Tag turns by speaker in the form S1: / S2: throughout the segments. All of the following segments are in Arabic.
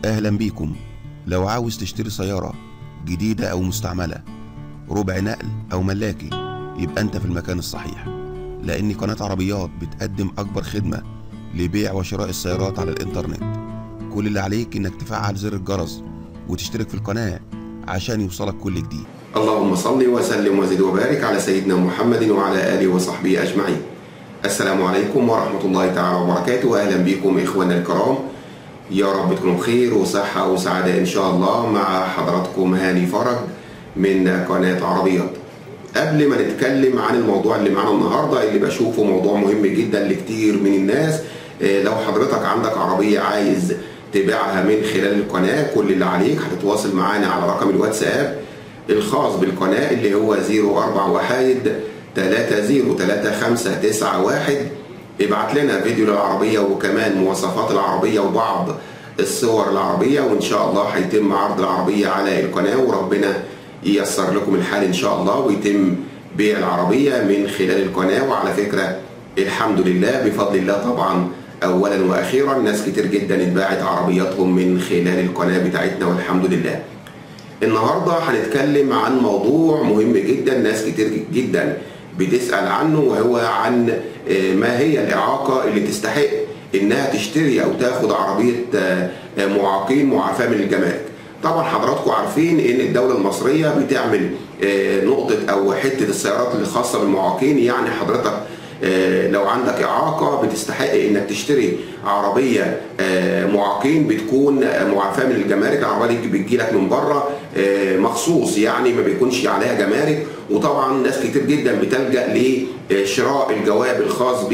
S1: أهلا بيكم. لو عاوز تشتري سيارة جديدة أو مستعملة، ربع نقل أو ملاكي، يبقى أنت في المكان الصحيح، لأن قناة عربيات بتقدم أكبر خدمة لبيع وشراء السيارات على الإنترنت. كل اللي عليك إنك تفعل زر الجرس وتشترك في القناة عشان يوصلك كل جديد.
S2: اللهم صل وسلم وزد وبارك على سيدنا محمد وعلى آله وصحبه أجمعين. السلام عليكم ورحمة الله تعالى وبركاته. أهلا بكم إخواننا الكرام، يا رب تكونوا بخير وصحة وسعادة إن شاء الله. مع حضراتكم هاني فرج من قناة عربيات. قبل ما نتكلم عن الموضوع اللي معنا النهاردة، اللي بشوفه موضوع مهم جدا لكتير من الناس، لو حضرتك عندك عربية عايز تبيعها من خلال القناة، كل اللي عليك هتتواصل معانا على رقم الواتساب الخاص بالقناة اللي هو 041-303591. ابعت لنا فيديو للعربية وكمان مواصفات العربية وبعض الصور العربية، وإن شاء الله هيتم عرض العربية على القناة، وربنا ييسر لكم الحال إن شاء الله، ويتم بيع العربية من خلال القناة. وعلى فكرة الحمد لله بفضل الله طبعا أولا وأخيرا ناس كتير جدا اتباعت عربياتهم من خلال القناة بتاعتنا والحمد لله. النهاردة هنتكلم عن موضوع مهم جدا ناس كتير جدا بتسأل عنه، وهو عن ما هي الإعاقة اللي تستحق إنها تشتري أو تاخد عربية معاقين معافاة من الجمارك. طبعا حضراتكم عارفين إن الدولة المصرية بتعمل نقطة أو حتة السيارات اللي خاصة بالمعاقين. يعني حضرتك لو عندك إعاقة بتستحق إنك تشتري عربية معاقين بتكون معافاة من الجمارك. العربية دي بتجيلك من بره مخصوص، يعني ما بيكونش عليها جمارك. وطبعا ناس كتير جدا بتلجأ لشراء الجواب الخاص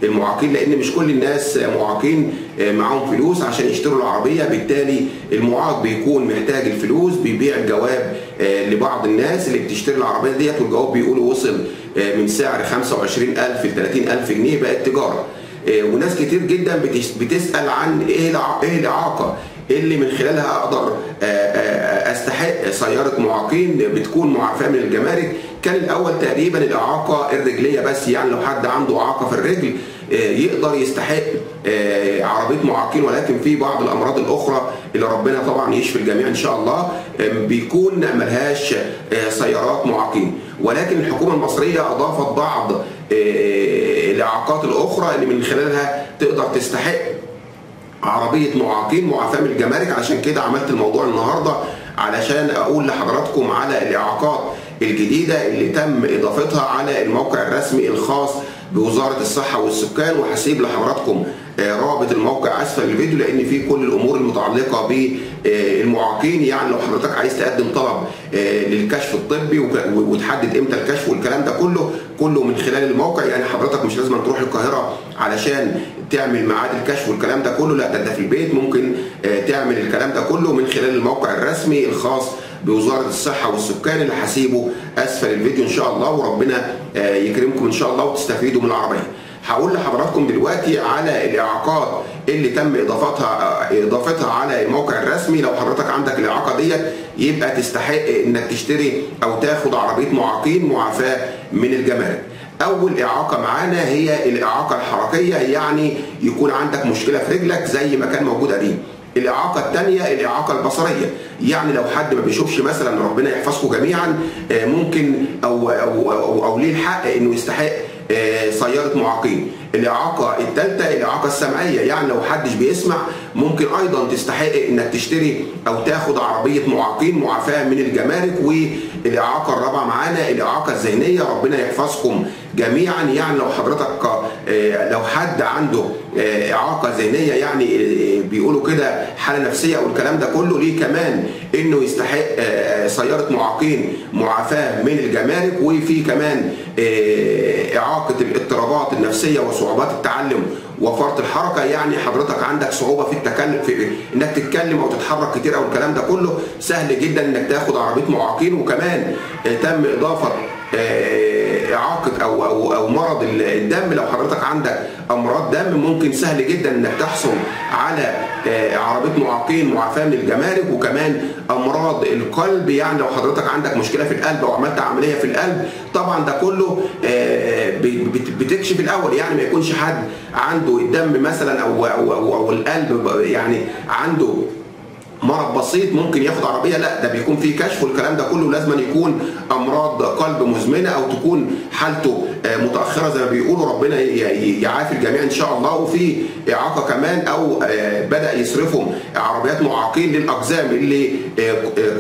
S2: بالمعاقين، لأن مش كل الناس معاقين معاهم فلوس عشان يشتروا العربية. بالتالي المعاق بيكون محتاج الفلوس، بيبيع الجواب لبعض الناس اللي بتشتري العربية ديت، والجواب بيقولوا وصل من سعر 25,000 ل 30,000 جنيه، بقت تجارة. وناس كتير جدا بتسأل عن ايه الإعاقة اللي من خلالها اقدر استحق سيارة معاقين بتكون معافاة من الجمارك. كان الاول تقريبا الإعاقة الرجلية بس، يعني لو حد عنده إعاقة في الرجل يقدر يستحق عربية معاقين، ولكن في بعض الأمراض الأخرى اللي ربنا طبعا يشفي الجميع إن شاء الله بيكون ملهاش سيارات معاقين. ولكن الحكومة المصرية أضافت بعض الإعاقات الأخرى اللي من خلالها تقدر تستحق عربية معاقين معافاة من الجمارك. عشان كده عملت الموضوع النهاردة علشان أقول لحضراتكم على الإعاقات الجديدة اللي تم إضافتها على الموقع الرسمي الخاص بوزارة الصحة والسكان. وهسيب لحضراتكم رابط الموقع أسفل الفيديو، لأن فيه كل الأمور المتعلقة بالمعاقين. يعني لو حضرتك عايز تقدم طلب للكشف الطبي وتحدد إمتى الكشف والكلام ده كله من خلال الموقع. يعني حضرتك مش لازم تروح القاهرة علشان تعمل ميعاد الكشف والكلام ده كله، لا ده انت في البيت ممكن تعمل الكلام ده كله من خلال الموقع الرسمي الخاص بوزارة الصحة والسكان اللي هسيبه أسفل الفيديو إن شاء الله، وربنا يكرمكم إن شاء الله وتستفيدوا من العربية. هقول لحضراتكم دلوقتي على الإعاقات اللي تم إضافتها على الموقع الرسمي. لو حضرتك عندك الإعاقة ديت يبقى تستحق إنك تشتري أو تاخد عربية معاقين معافاة من الجمارك. أول إعاقة معانا هي الإعاقة الحركية، يعني يكون عندك مشكلة في رجلك زي ما كان موجود قديم. الإعاقة الثانية الإعاقة البصرية، يعني لو حد ما بيشوفش مثلا، ربنا يحفظكم جميعا، ممكن أو ليه الحق إنه يستحق سيارة معاقين. الإعاقة الثالثة الإعاقة السمعية، يعني لو حدش بيسمع ممكن أيضا تستحق إنك تشتري أو تاخد عربية معاقين معافاة من الجمارك. والإعاقة الرابعة معانا الإعاقة الذهنية، ربنا يحفظكم جميعا. يعني لو حضرتك لو حد عنده إعاقة ذهنية، يعني بيقولوا كده حالة نفسية أو الكلام ده كله، ليه كمان إنه يستحق سيارة معاقين معافاة من الجمارك. وفي كمان إعاقة الاضطرابات النفسية وصعوبات التعلم وفرط الحركة، يعني حضرتك عندك صعوبة في التكلم، في انك تتكلم او تتحرك كتير او الكلام ده كله، سهل جدا انك تاخد عربية معاقين. وكمان تم اضافة إعاقة أو مرض الدم. لو حضرتك عندك أمراض دم ممكن سهل جدا إنك تحصل على عربية معاقين معافاة من الجمارك. وكمان أمراض القلب، يعني لو حضرتك عندك مشكلة في القلب أو عملت عملية في القلب، طبعا ده كله بتكشف الأول، يعني ما يكونش حد عنده الدم مثلا أو القلب يعني عنده مرض بسيط ممكن ياخد عربيه، لا ده بيكون فيه كشف والكلام ده كله. لازم يكون امراض قلب مزمنه او تكون حالته متاخره زي ما بيقولوا، ربنا يعافي الجميع ان شاء الله. وفي اعاقه كمان او بدا يصرفوا عربيات معاقين للاقزام اللي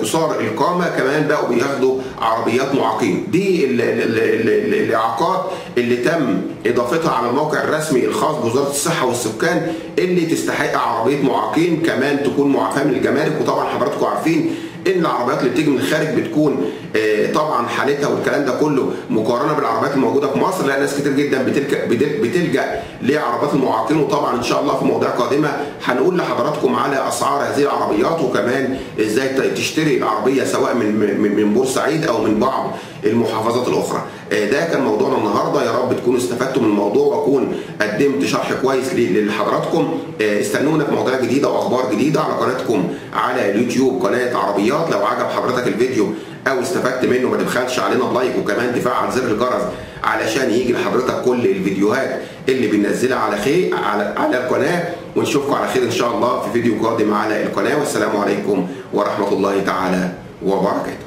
S2: قصار القامه، كمان بقوا بياخدوا عربيات معاقين. دي الاعاقات اللي تم اضافتها على الموقع الرسمي الخاص بوزاره الصحه والسكان اللي تستحق عربيه معاقين، كمان تكون معافاه من الجمارك. وطبعا حضراتكم عارفين ان العربيات اللي بتيجي من الخارج بتكون طبعا حالتها والكلام ده كله مقارنه بالعربيات الموجوده في مصر، لا ناس كتير جدا بتلجا لعربيات المعاقين. وطبعا ان شاء الله في مواضيع قادمه هنقول لحضراتكم على اسعار هذه العربيات، وكمان ازاي تشتري العربيه سواء من بورسعيد او من بعض المحافظات الاخرى. ده كان موضوعنا النهارده، يا رب تكونوا استفدتوا من الموضوع واكون قدمت شرح كويس لحضراتكم. استنونا في مواضيع جديده واخبار جديده على قناتكم على اليوتيوب قناه عربيات. لو عجب حضرتك الفيديو او استفدت منه ما تبخلش علينا بلايك، وكمان تفعل زر الجرس علشان يجي لحضرتك كل الفيديوهات اللي بننزلها على القناه. ونشوفكم على خير ان شاء الله في فيديو قادم على القناه، والسلام عليكم ورحمه الله تعالى وبركاته.